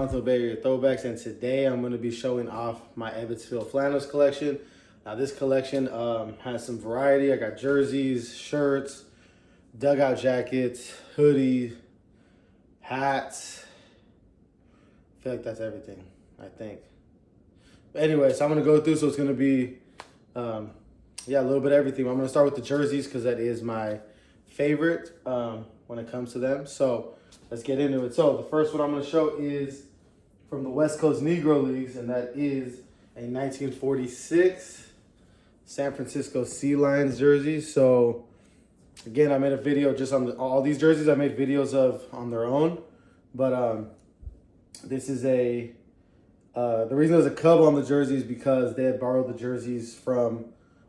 Toronto Bay Area Throwbacks, and today I'm going to be showing off my Ebbets Flannels collection. Now this collection has some variety. I got jerseys, shirts, dugout jackets, hoodies, hats. I feel like that's everything, I think. But anyway, so I'm going to go through, so it's going to be, a little bit of everything. I'm going to start with the jerseys because that is my favorite when it comes to them. So let's get into it. So the first one I'm going to show is from the West Coast Negro Leagues, and that is a 1946 San Francisco Sea Lions jersey. So again, I made a video just on all these jerseys. I made videos of on their own, but this is the reason there's a cub on the jersey is because they had borrowed the jerseys from,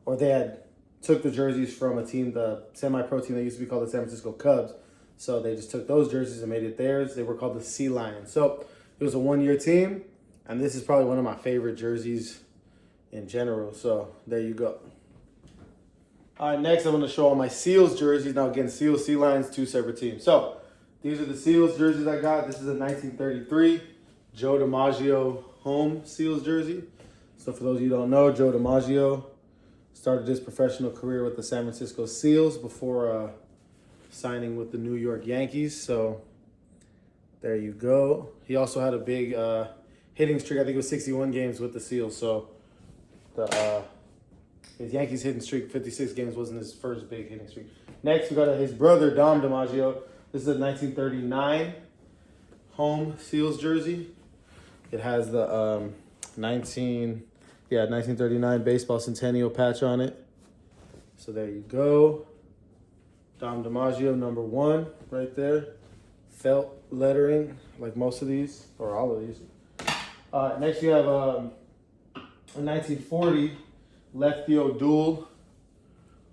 or they had took the jerseys from a team, the semi-pro team that used to be called the San Francisco Cubs. So they just took those jerseys and made it theirs. They were called the Sea Lions. So it was a one-year team, and this is probably one of my favorite jerseys in general. So there you go. All right, next I'm going to show all my Seals jerseys. Now again, Seals, Sea Lions, two separate teams. So these are the Seals jerseys I got. This is a 1933 Joe DiMaggio home Seals jersey. So for those of you who don't know, Joe DiMaggio started his professional career with the San Francisco Seals before signing with the New York Yankees. So there you go. He also had a big hitting streak. I think it was 61 games with the Seals. So his Yankees hitting streak, 56 games, wasn't his first big hitting streak. Next, we got his brother, Dom DiMaggio. This is a 1939 home Seals jersey. It has the 1939 baseball centennial patch on it. So there you go. Dom DiMaggio, #1, right there. Felt lettering, like most of these, or all of these. Next, you have a 1940 Lefty O'Doul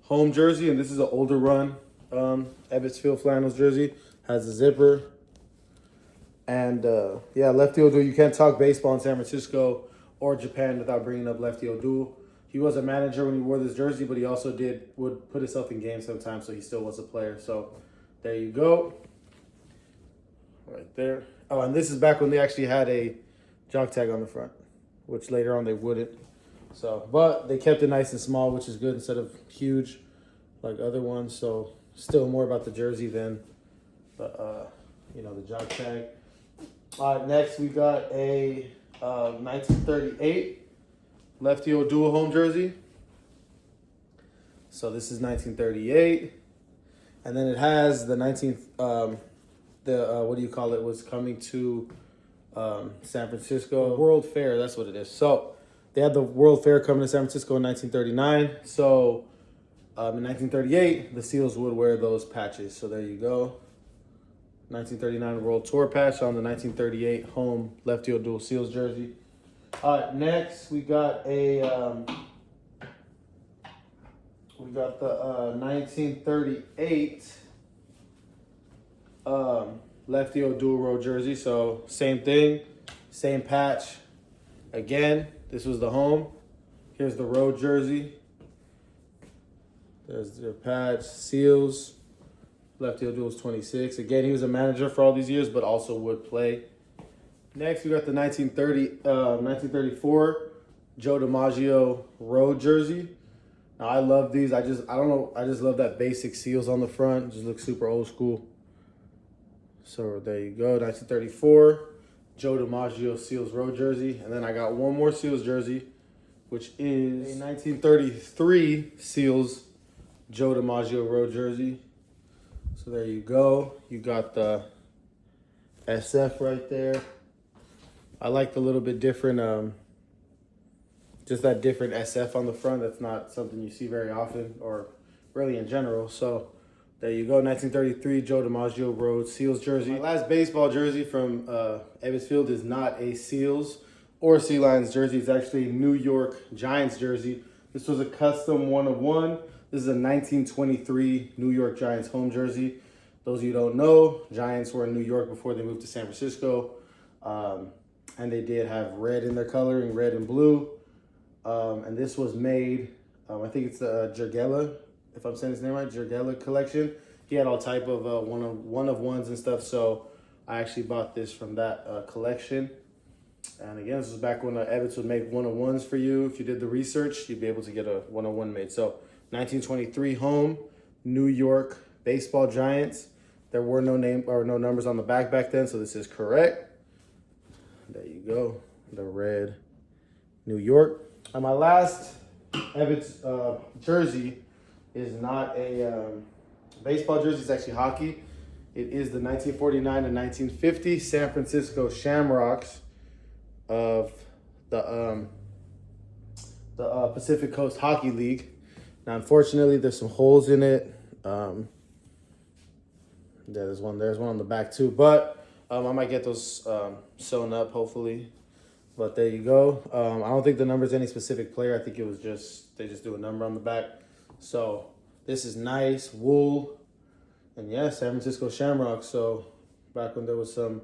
home jersey, and this is an older run Ebbets Flannels jersey. Has a zipper. And Lefty O'Doul, you can't talk baseball in San Francisco or Japan without bringing up Lefty O'Doul. He was a manager when he wore this jersey, but he also would put himself in games sometimes, so he still was a player. So there you go. Right there. Oh, and this is back when they actually had a jog tag on the front, which later on they wouldn't. So, but they kept it nice and small, which is good instead of huge like other ones. So still more about the jersey than the jog tag. Next we got a 1938 Lefty O'Doul home jersey. So this is 1938, and then it has the was coming to San Francisco World Fair. That's what it is. So they had the World Fair coming to San Francisco in 1939. So in 1938, the Seals would wear those patches. So there you go. 1939 World Tour patch on the 1938 home Lefty O'Doul Seals jersey. Next we got the 1938 Lefty O'Doul road jersey. So same thing, same patch. Again, this was the home. Here's the road jersey. There's their patch, Seals. Lefty O'Doul was 26. Again, he was a manager for all these years, but also would play. Next, we got the 1934 Joe DiMaggio road jersey. Now, I love these. I just love that basic Seals on the front. It just looks super old school. So there you go, 1934 Joe DiMaggio Seals road jersey. And then I got one more Seals jersey, which is a 1933 Seals Joe DiMaggio road jersey. So there you go. You got the SF right there. I like the little bit different, just that different SF on the front. That's not something you see very often or really in general. So there you go. 1933 Joe DiMaggio road Seals jersey. My last baseball jersey from Ebbets Field is not a Seals or Sea Lions jersey. It's actually a New York Giants jersey. This was a custom 1-of-1. This is a 1923 New York Giants home jersey. Those of you who don't know, Giants were in New York before they moved to San Francisco. And they did have red in their coloring, red and blue. And this was made, I think it's the Jergella, if I'm saying his name right, Jergella collection. He had all type of one-of-ones and stuff. So I actually bought this from that collection. And again, this was back when Ebbets would make 101s for you. If you did the research, you'd be able to get a 101 made. So 1923 home, New York Baseball Giants. There were no name or no numbers on the back then, so this is correct. There you go, the red New York. And my last Ebbets jersey is not a baseball jersey, it's actually hockey. It is the 1949 and 1950 San Francisco Shamrocks of the Pacific Coast Hockey League. Now, unfortunately, there's some holes in it. There's one on the back too, but I might get those sewn up, hopefully. But there you go. I don't think the number's any specific player. I think it was they just do a number on the back. So this is nice, wool. And yeah, San Francisco Shamrocks. So back when there was some,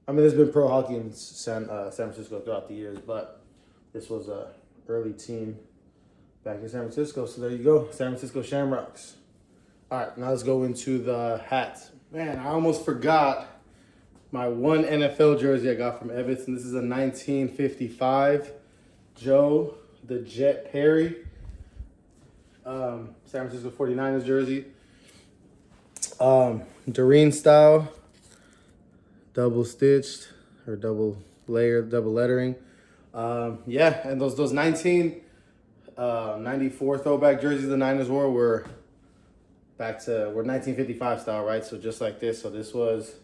there's been pro hockey in San Francisco throughout the years, but this was a early team back in San Francisco. So there you go, San Francisco Shamrocks. All right, now let's go into the hats. Man, I almost forgot my one NFL jersey I got from Ebbets, and this is a 1955 Joe the Jet Perry San Francisco 49ers jersey. Doreen style, double stitched or double layered, double lettering. Yeah, and those 1994 throwback jerseys the Niners were back to 1955 style, right? So just like this. So this was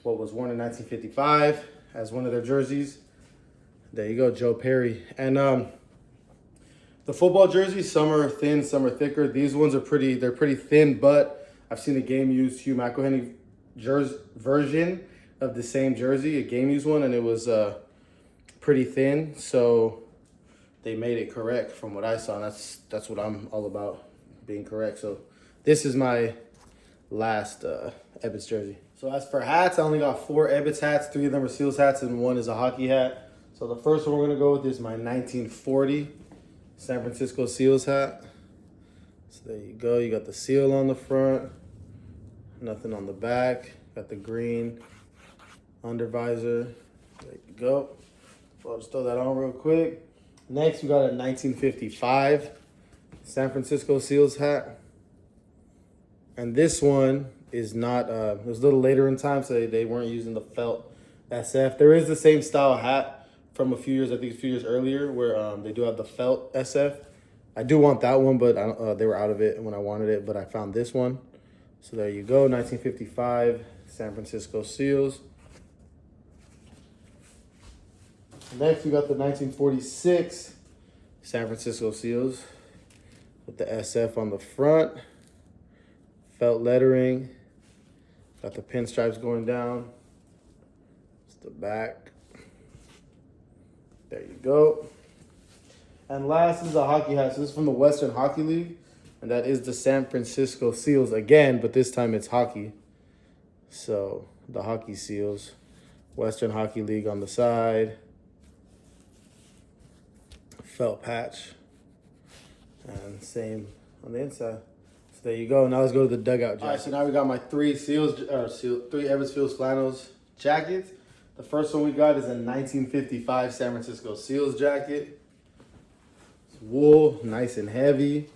what was worn in 1955 as one of their jerseys. There you go, Joe Perry. And the football jerseys, some are thin, some are thicker. These ones are pretty thin, but I've seen a game used Hugh McElhenney version of the same jersey, a game used one, and it was pretty thin. So they made it correct from what I saw. And that's what I'm all about, being correct. So this is my last Ebbets jersey. So as for hats, I only got 4 Ebbets hats. 3 of them are Seals hats and 1 is a hockey hat. So the first one we're gonna go with is my 1940 San Francisco Seals hat. So there you go. You got the seal on the front, nothing on the back. Got the green under visor. There you go. So I'll just throw that on real quick. Next, we got a 1955 San Francisco Seals hat. And this one is not, it was a little later in time, so they weren't using the felt SF. There is the same style hat from a few years, I think a few years earlier, where they do have the felt SF. I do want that one, but they were out of it when I wanted it, but I found this one. So there you go, 1955 San Francisco Seals. Next, we got the 1946 San Francisco Seals with the SF on the front. Felt lettering. Got the pinstripes going down. It's the back. There you go. And last is a hockey hat. So this is from the Western Hockey League. And that is the San Francisco Seals again, but this time it's hockey. So the hockey Seals. Western Hockey League on the side. Felt patch. And same on the inside. So there you go. Now let's go to the dugout jacket. All right, so now we got my 3 three Ebbets Fields Flannels jackets. The first one we got is a 1955 San Francisco Seals jacket. It's wool, nice and heavy.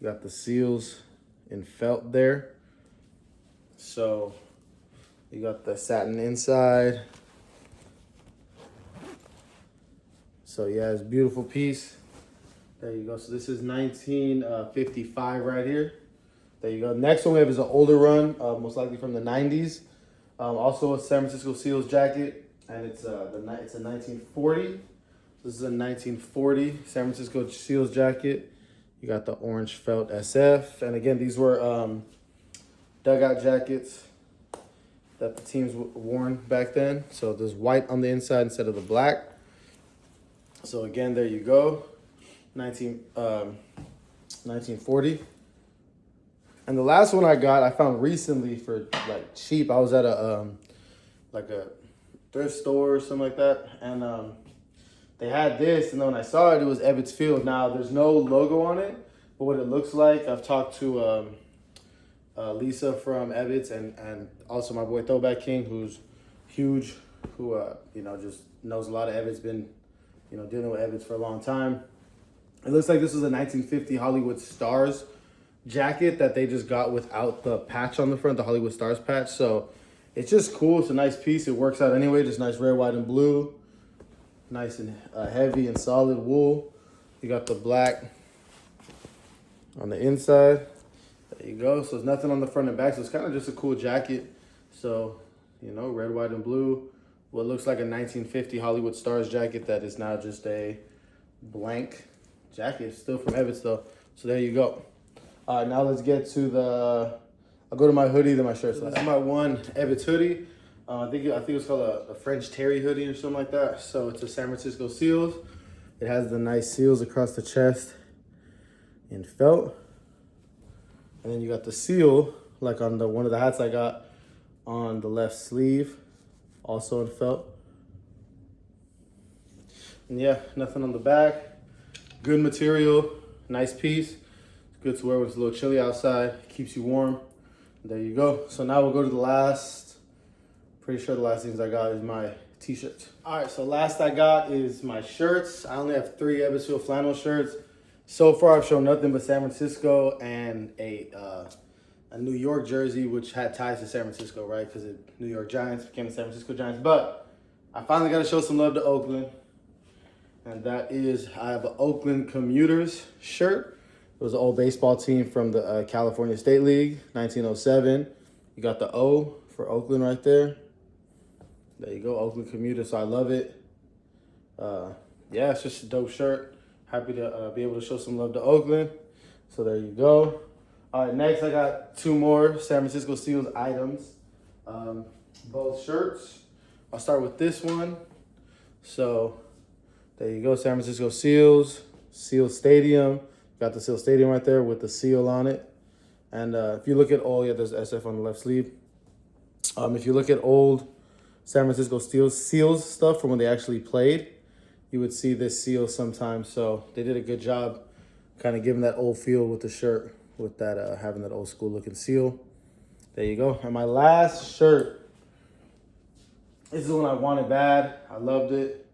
You got the seals in felt there. So you got the satin inside. So yeah, it's a beautiful piece. There you go. So this is 1955 right here. There you go. Next one we have is an older run, most likely from the 90s. Also a San Francisco Seals jacket, and it's a 1940. This is a 1940 San Francisco Seals jacket. You got the orange felt SF, and again, these were dugout jackets that the teams worn back then. So there's white on the inside instead of the black. So again, there you go, 1940. And the last one I got, I found recently for like cheap. I was at a thrift store or something like that, and they had this, and then when I saw it, it was Ebbets Field. Now there's no logo on it, but what it looks like, I've talked to Lisa from Ebbets and also my boy Throwback King, who's huge, who you know, just knows a lot of Ebbets, been, you know, dealing with Ebbets for a long time. It looks like this was a 1950 Hollywood Stars jacket that they just got without the patch on the front, the Hollywood Stars patch. So it's just cool. It's a nice piece. It works out anyway. Just nice red, white, and blue. Nice and heavy and solid wool. You got the black on the inside. There you go. So there's nothing on the front and back. So it's kind of just a cool jacket. So, you know, red, white, and blue. What looks like a 1950 Hollywood Stars jacket that is now just a blank jacket. Still from Ebbets though. So there you go. All right, now let's get to I'll go to my hoodie, then my shirt. So this is my one Ebbets hoodie. I think it's called a French Terry hoodie or something like that. So it's a San Francisco Seals. It has the nice seals across the chest in felt. And then you got the seal, like on one of the hats I got on the left sleeve, also in felt. And yeah, nothing on the back. Good material, nice piece. It's good to wear when it's a little chilly outside. Keeps you warm. There you go. So now we'll go to the last. Pretty sure the last things I got is my t-shirts. All right, so last I got is my shirts. I only have 3 Ebbets flannel shirts. So far, I've shown nothing but San Francisco and a New York jersey, which had ties to San Francisco, right? Because the New York Giants became the San Francisco Giants. But I finally got to show some love to Oakland. And that is, I have an Oakland Commuters shirt. It was an old baseball team from the California State League, 1907. You got the O for Oakland right there. There you go, Oakland Commuters. So I love it. Yeah, it's just a dope shirt. Happy to be able to show some love to Oakland. So there you go. All right, next I got 2 more San Francisco Seals items. Both shirts. I'll start with this one. So there you go, San Francisco Seals, Seal Stadium. Got the Seal Stadium right there with the seal on it. And if you look at there's SF on the left sleeve. If you look at old San Francisco Seals stuff from when they actually played, you would see this seal sometimes. So they did a good job kind of giving that old feel with the shirt, with that having that old school looking seal. There you go. And my last shirt, this is one I wanted bad. I loved it.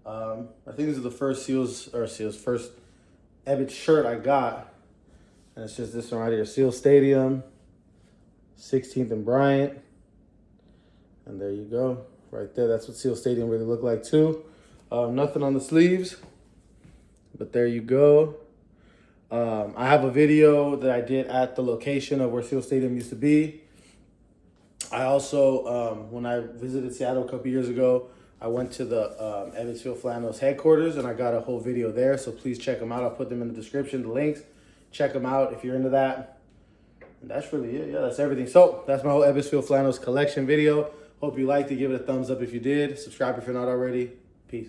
I think this is the first first Ebbets shirt I got. And it's just this one right here, Seal Stadium, 16th and Bryant. And there you go, right there. That's what Seal Stadium really looked like too. Nothing on the sleeves, but there you go. I have a video that I did at the location of where Seal Stadium used to be. I also, when I visited Seattle a couple years ago, I went to the Ebbets Flannels headquarters and I got a whole video there. So please check them out. I'll put them in the description, the links. Check them out if you're into that. And that's really it. Yeah, that's everything. So that's my whole Ebbets Flannels collection video. Hope you liked it. Give it a thumbs up if you did. Subscribe if you're not already. Peace.